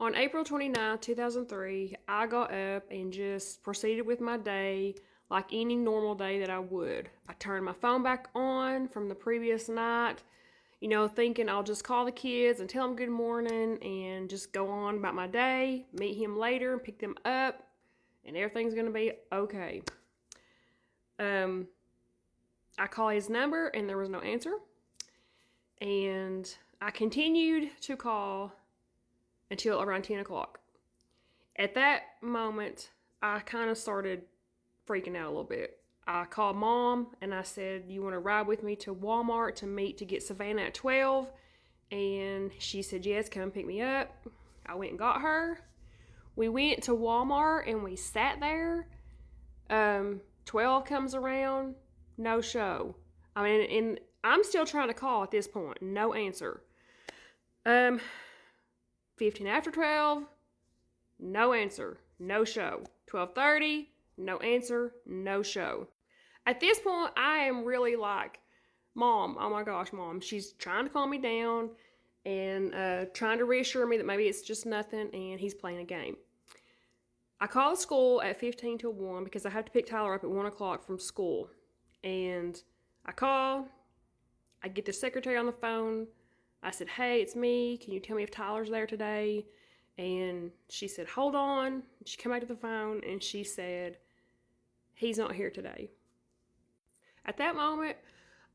On April 29th, 2003, I got up and just proceeded with my day like any normal day that I would. I turned my phone back on from the previous night, thinking I'll just call the kids and tell them good morning and just go on about my day, meet him later and pick them up, and everything's going to be okay. I called his number and there was no answer. And I continued to call until around 10 o'clock. At that moment, I kind of started freaking out a little bit. I called Mom and I said, you want to ride with me to Walmart to meet to get Savannah at 12? And she said, yes, come pick me up. I went and got her. We went to Walmart and we sat there. 12 comes around, no show. I mean, and I'm still trying to call at this point, no answer. 15 after 12, no answer, no show. 12:30, no answer, no show. At this point, I am really like, Mom, oh my gosh, Mom. She's trying to calm me down and trying to reassure me that maybe it's just nothing and he's playing a game. I called school at 15 to 1 because I have to pick Tyler up at 1 o'clock from school. And I call, I get the secretary on the phone. I said, hey, it's me. Can you tell me if Tyler's there today? And she said, hold on. She came back to the phone and she said, he's not here today. At that moment,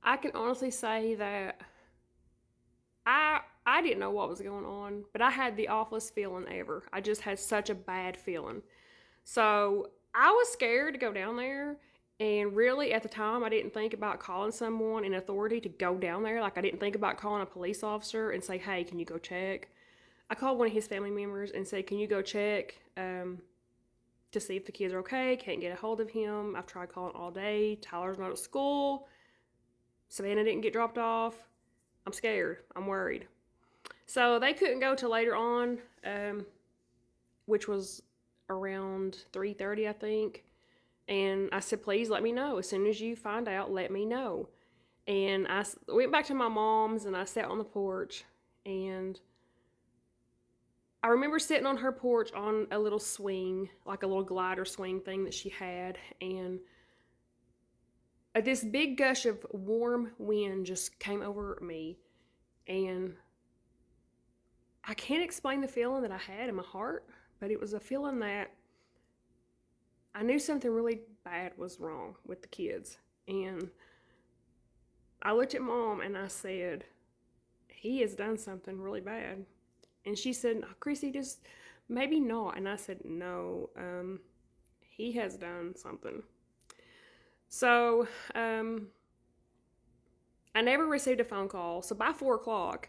I can honestly say that I didn't know what was going on, but I had the awfulest feeling ever. I just had such a bad feeling. So I was scared to go down there. And really, at the time, I didn't think about calling someone in authority to go down there. Like, I didn't think about calling a police officer and say, hey, can you go check? I called one of his family members and said, can you go check to see if the kids are okay? Can't get a hold of him. I've tried calling all day. Tyler's not at school. Savannah didn't get dropped off. I'm scared. I'm worried. So they couldn't go till later on, which was around 3:30, I think. And I said, please let me know. As soon as you find out, let me know. And I went back to my mom's and I sat on the porch. And I remember sitting on her porch on a little swing, like a little glider swing thing that she had. And this big gush of warm wind just came over me. And I can't explain the feeling that I had in my heart, but it was a feeling that I knew something really bad was wrong with the kids. And I looked at Mom and I said, he has done something really bad. And she said, oh, Chrissy, just maybe not. And I said, no, he has done something. So I never received a phone call. So by 4 o'clock,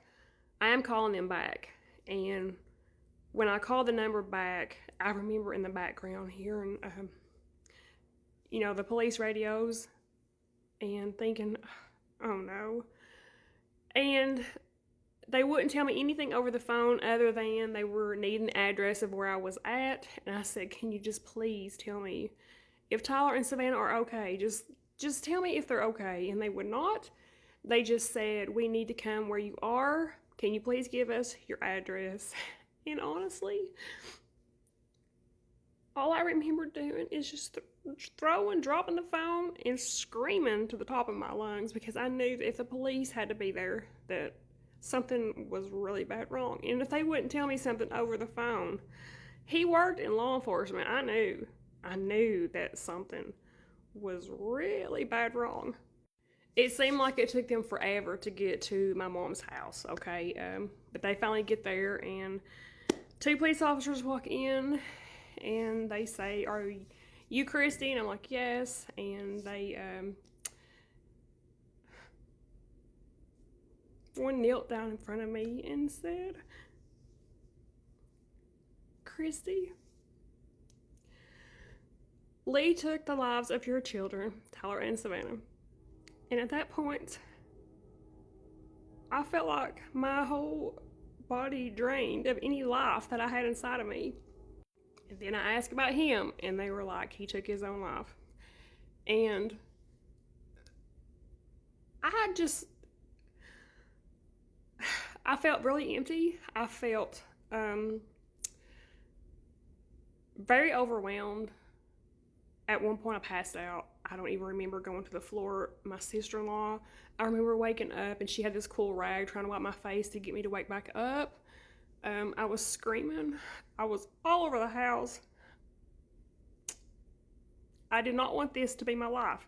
I am calling them back. And when I called the number back, I remember in the background hearing, the police radios and thinking, oh no. And they wouldn't tell me anything over the phone other than they were needing the address of where I was at. And I said, can you just please tell me if Tyler and Savannah are okay? Just tell me if they're okay. And they would not. They just said, we need to come where you are. Can you please give us your address? And honestly, all I remember doing is just dropping the phone and screaming to the top of my lungs because I knew that if the police had to be there, that something was really bad wrong. And if they wouldn't tell me something over the phone, he worked in law enforcement. I knew that something was really bad wrong. It seemed like it took them forever to get to my mom's house, okay? But they finally get there and 2 police officers walk in and they say, are you Christy? And I'm like, yes. And they, one knelt down in front of me and said, Christy, Lee took the lives of your children, Tyler and Savannah. And at that point, I felt like my whole body drained of any life that I had inside of me. And then I asked about him, and they were like, he took his own life. And I felt really empty. I felt very overwhelmed. At one point, I passed out. I don't even remember going to the floor. My sister-in-law, I remember waking up, and she had this cool rag trying to wipe my face to get me to wake back up. I was screaming. I was all over the house. I did not want this to be my life.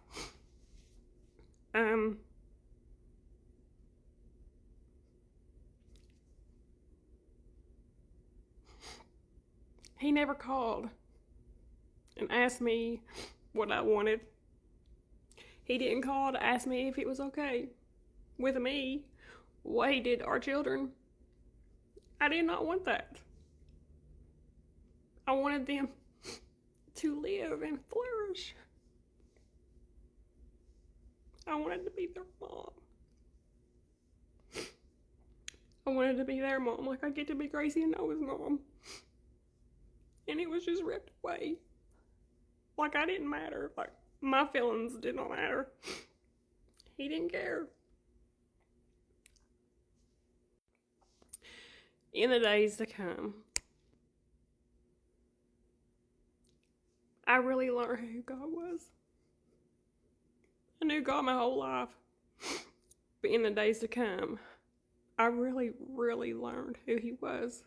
He never called and asked me what I wanted. He didn't call to ask me if it was okay with me, what he did to our children. I did not want that. I wanted them to live and flourish. I wanted to be their mom. I wanted to be their mom like I get to be Gracie and Noah's mom. And it was just ripped away. Like I didn't matter. Like my feelings did not matter. He didn't care. In the days to come, I really learned who God was. I knew God my whole life. But in the days to come, I really, really learned who he was.